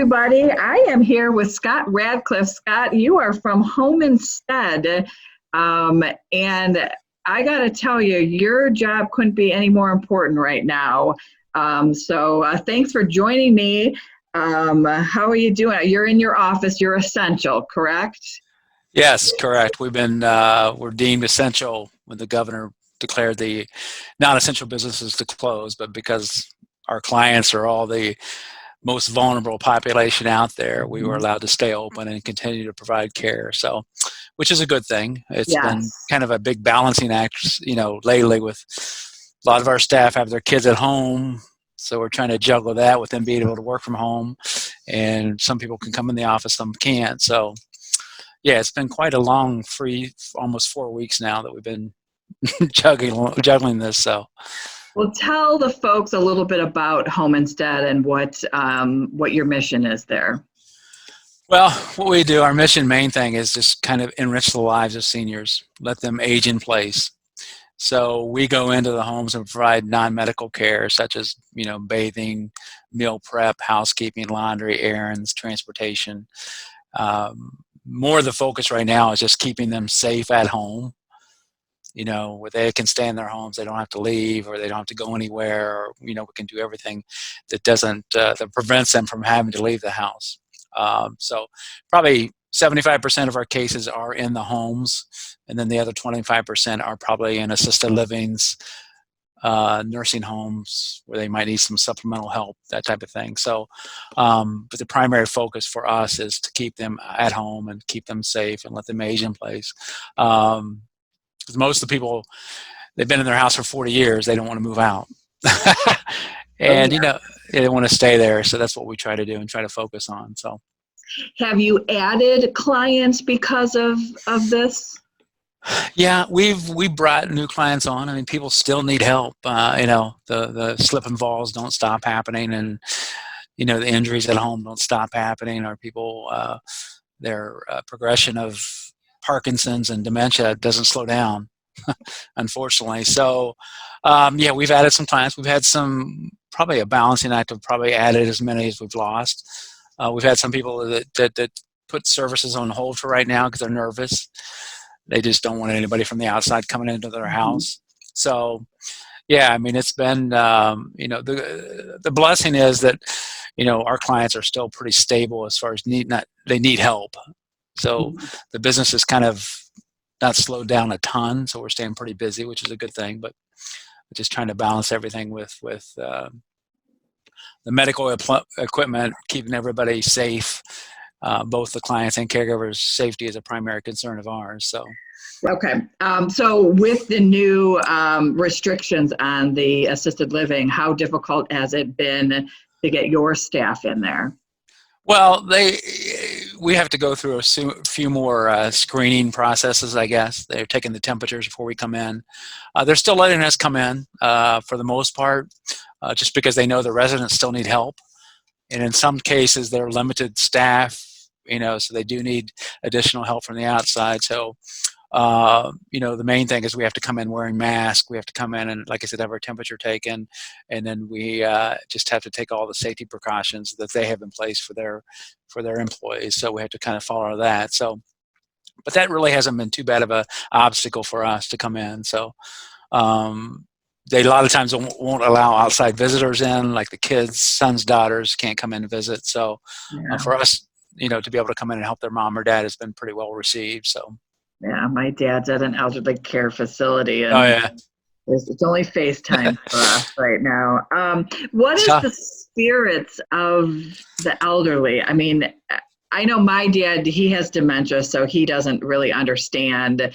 everybody. I am here with Scott Radcliff. Scott, you are from Home Instead. And I got to tell you, your job couldn't be any more important right now. So thanks for joining me. How are you doing? You're in your office. You're essential, correct? Yes, correct. We're deemed essential when the governor declared the non-essential businesses to close, but because our clients are all the most vulnerable population out there, we were allowed to stay open and continue to provide care. So, which is a good thing. It's been Yes. kind of a big balancing act, lately with a lot of our staff have their kids at home. So we're trying to juggle that with them being able to work from home, and some people can come in the office, some can't. So yeah, it's been quite a long almost 4 weeks now that we've been juggling this. So, Well, tell the folks a little bit about Home Instead and what your mission is there. well, what we do, our main thing is just kind of enrich the lives of seniors, let them age in place. So we go into the homes and provide non-medical care such as, bathing, meal prep, housekeeping, laundry, errands, transportation. More of the focus right now is just keeping them safe at home, where they can stay in their homes, they don't have to leave or they don't have to go anywhere, or, we can do everything that prevents them from having to leave the house. So probably 75% of our cases are in the homes, and then the other 25% are probably in assisted livings, nursing homes where they might need some supplemental help, that type of thing. So, but the primary focus for us is to keep them at home and keep them safe and let them age in place. Because most of the people, they've been in their house for 40 years, they don't want to move out. Oh, And, yeah. they want to stay there. So that's what we try to do and try to focus on. So, Have you added clients because of this? yeah, we brought new clients on. I mean, people still need help. The slip and falls don't stop happening, and the injuries at home don't stop happening. Or people, their progression of Parkinson's and dementia doesn't slow down, unfortunately. So, yeah, we've added some clients. We've had probably a balancing act of probably added as many as we've lost. We've had some people that put services on hold for right now because they're nervous. They just don't want anybody from the outside coming into their Mhm. house. So, yeah, I mean, it's been, the blessing is that, our clients are still pretty stable as far as they need help. So the business is kind of not slowed down a ton. So we're staying pretty busy, which is a good thing, but just trying to balance everything with the medical equipment, keeping everybody safe. Both the clients and caregivers' safety is a primary concern of ours. So, Okay. So with the new restrictions on the assisted living, how difficult has it been to get your staff in there? well, we have to go through a few more screening processes. I guess they're taking the temperatures before we come in. They're still letting us come in for the most part, just because they know the residents still need help. And in some cases, they're limited staff, so they do need additional help from the outside. So, the main thing is we have to come in wearing masks. We have to come in and, like I said, have our temperature taken, and then we just have to take all the safety precautions that they have in place for their employees. So we have to kind of follow that. So, but that really hasn't been too bad of a obstacle for us to come in. So. They a lot of times won't allow outside visitors in, like the kids, sons, daughters can't come in and visit. So Yeah. for us, to be able to come in and help their mom or dad has been pretty well received. So, Yeah, my dad's at an elderly care facility, oh and yeah, it's only FaceTime for us right now. What it's is tough. the spirits of the elderly? I mean, I know my dad, he has dementia, so he doesn't really understand.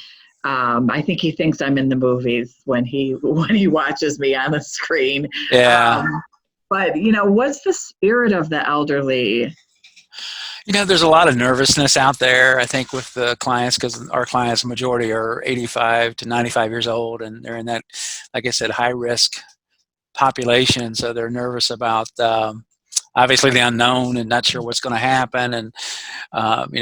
I think he thinks I'm in the movies when he watches me on the screen. Yeah. But what's the spirit of the elderly? There's a lot of nervousness out there, I think, with the clients, because our clients, majority are 85 to 95 years old, and they're in that, like I said, high risk population. So they're nervous about, obviously, the unknown and not sure what's going to happen. And,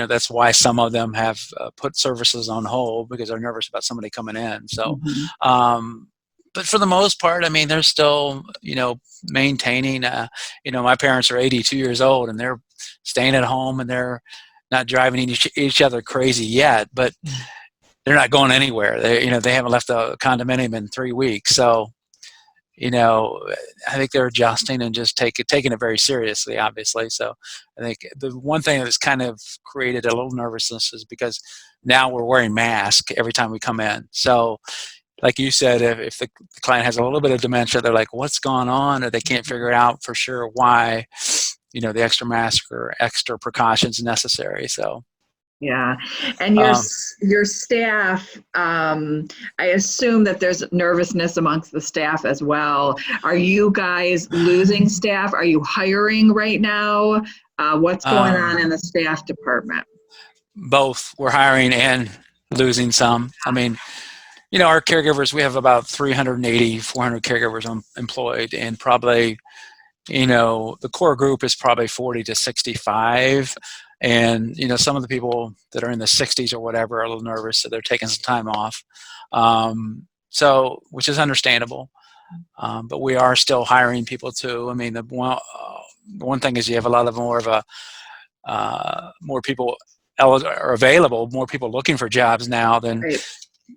that's why some of them have put services on hold, because they're nervous about somebody coming in. So, Mhm. but for the most part, they're still, maintaining, my parents are 82 years old, and they're staying at home, and they're not driving each other crazy yet, but they're not going anywhere. They haven't left a condominium in 3 weeks. So, I think they're adjusting and just taking it very seriously, obviously. So I think the one thing that's kind of created a little nervousness is because now we're wearing masks every time we come in. So like you said, if the client has a little bit of dementia, they're like, what's going on? Or they can't figure it out for sure why, the extra mask or extra precautions necessary. So. Yeah. And your staff, I assume that there's nervousness amongst the staff as well. Are you guys losing staff? Are you hiring right now? What's going on in the staff department? Both. We're hiring and losing some. I mean, our caregivers, we have about 380, 400 caregivers employed, and probably, the core group is probably 40 to 65. And, some of the people that are in the 60s or whatever are a little nervous, so they're taking some time off. Which is understandable. But we are still hiring people too. I mean, the one thing is you have a lot of more people are available, more people looking for jobs now than, Right.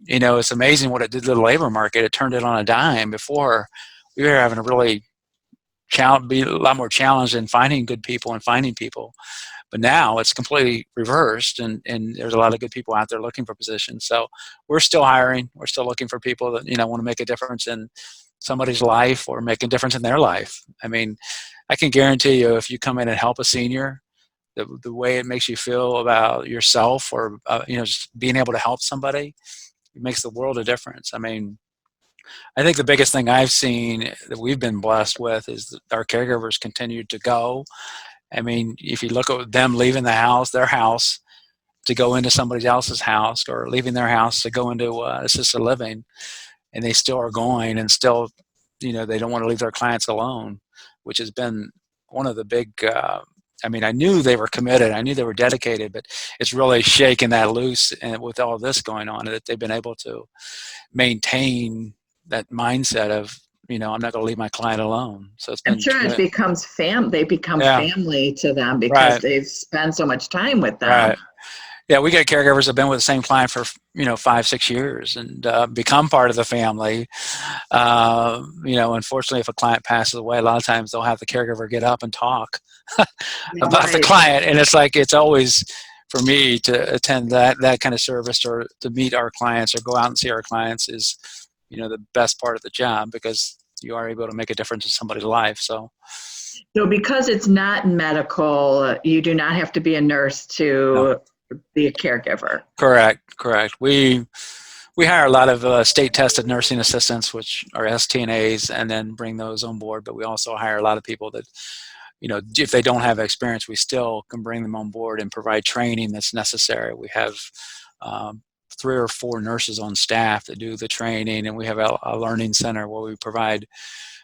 It's amazing what it did to the labor market. It turned it on a dime. Before, we were having a really be a lot more challenged in finding good people and finding people. But now it's completely reversed, and there's a lot of good people out there looking for positions. So we're still hiring. We're still looking for people that, want to make a difference in somebody's life or make a difference in their life. I mean, I can guarantee you if you come in and help a senior, the way it makes you feel about yourself or, just being able to help somebody, it makes the world a difference. I mean, I think the biggest thing I've seen that we've been blessed with is that our caregivers continue to go. I mean, if you look at them leaving their house, to go into somebody else's house, or leaving their house to go into assisted living, and they still are going, and still, they don't want to leave their clients alone, which has been one of the big, I mean, I knew they were committed. I knew they were dedicated, but it's really shaken that loose, and with all this going on, that they've been able to maintain that mindset of, I'm not going to leave my client alone. So it's been. I'm sure it becomes they become family to them because Right. they've spent so much time with them. Right. Yeah, we get caregivers that have been with the same client for 5-6 years and become part of the family. Unfortunately, if a client passes away, a lot of times they'll have the caregiver get up and talk about the client, and it's always for me to attend that kind of service, or to meet our clients or go out and see our clients is the best part of the job, because you are able to make a difference in somebody's life. So because it's not medical, you do not have to be a nurse to be a caregiver. Correct. We hire a lot of state-tested nursing assistants, which are STNAs, and then bring those on board. But we also hire a lot of people that, if they don't have experience, we still can bring them on board and provide training that's necessary. We have 3 or 4 nurses on staff that do the training, and we have a learning center where we provide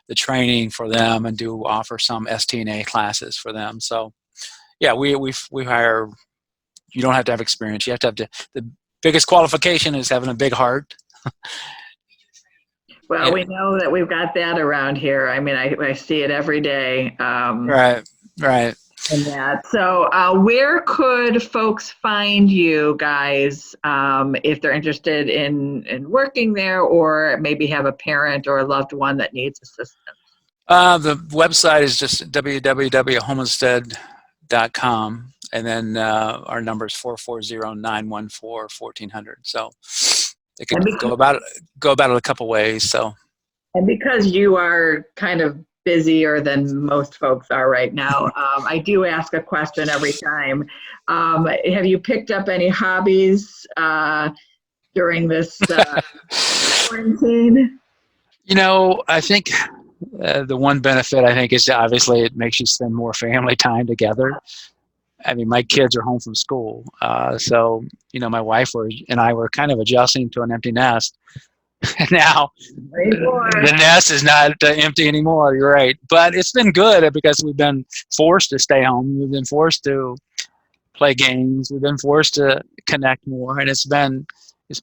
the training for them and do offer some STNA classes for them. So, yeah, we hire. You don't have to have experience. You have to have the biggest qualification is having a big heart. Well, we know that we've got that around here. I mean, I see it every day. Right. And that. So where could folks find you guys if they're interested in working there, or maybe have a parent or a loved one that needs assistance? The website is just www.homestead.com, and then our number is 440-914-1400. So they could go about it a couple ways. So, and because you are kind of busier than most folks are right now, I do ask a question every time. Have you picked up any hobbies during this quarantine? I think the one benefit, I think, is obviously it makes you spend more family time together. I mean, my kids are home from school. So, my wife and I were kind of adjusting to an empty nest. Now, the nest is not empty anymore. You're right. But it's been good because we've been forced to stay home. We've been forced to play games. We've been forced to connect more. And it's been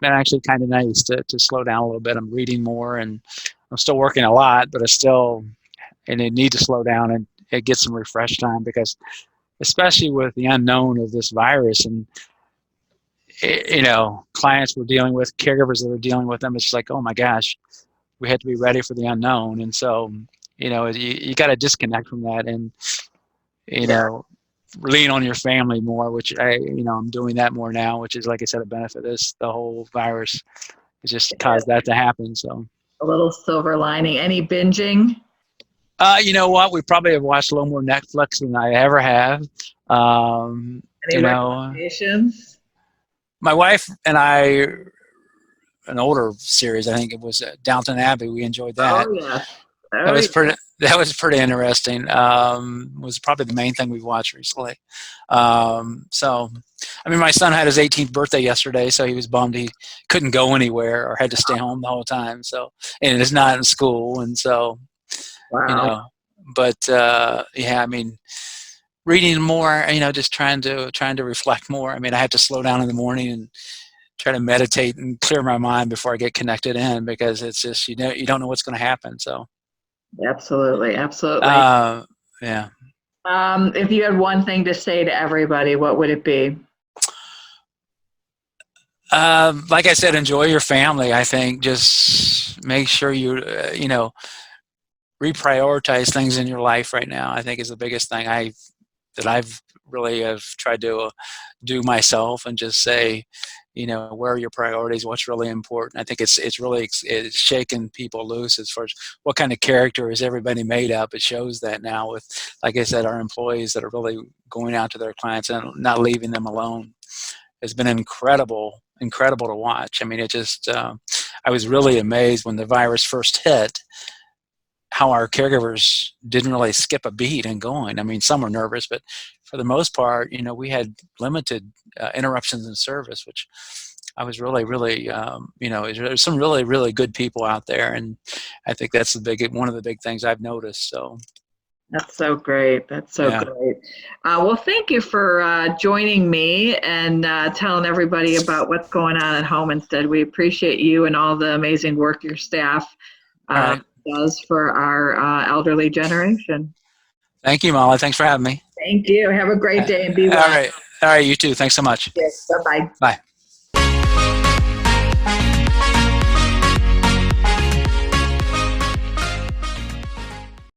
actually kind of nice to slow down a little bit. I'm reading more, and I'm still working a lot, but I need to slow down and get some refresh time, because especially with the unknown of this virus. And clients we're dealing with, caregivers that are dealing with them, it's like, oh my gosh, we had to be ready for the unknown. And so, you got to disconnect from that and, lean on your family more, which I'm doing that more now, which is, like I said, a benefit of the whole virus. It just caused that to happen. So a little silver lining. Any binging? You know what? We probably have watched a little more Netflix than I ever have. Any recommendations? My wife and I, an older series, I think it was Downton Abbey. We enjoyed that. Oh yeah, that was pretty interesting. Was probably the main thing we've watched recently. So, I mean, my son had his 18th birthday yesterday, so he was bummed he couldn't go anywhere or had to stay home the whole time. So, and it's not in school, and so, wow. But yeah, I mean, reading more, just trying to reflect more. I mean, I have to slow down in the morning and try to meditate and clear my mind before I get connected in, because it's just, you don't know what's going to happen. So absolutely. yeah. If you had one thing to say to everybody, what would it be? Like I said, enjoy your family. I think just make sure you reprioritize things in your life right now, I think, is the biggest thing I've really have tried to do myself, and just say, where are your priorities? What's really important? I think it's really shaking people loose as far as what kind of character is everybody made up. It shows that now with, like I said, our employees that are really going out to their clients and not leaving them alone. It's been incredible to watch. I mean, it just, I was really amazed when the virus first hit, how our caregivers didn't really skip a beat in going. I mean, some were nervous, but for the most part, we had limited interruptions in service, which I was really, really, there's some really, really good people out there. And I think that's one of the big things I've noticed. So. That's so great. That's so great. Well, thank you for joining me and telling everybody about what's going on at home instead. We appreciate you and all the amazing work your staff does for our elderly generation. Thank you, Molly. Thanks for having me. Thank you. Have a great day and be well. All right. You too. Thanks so much. Yes. Bye-bye. Bye.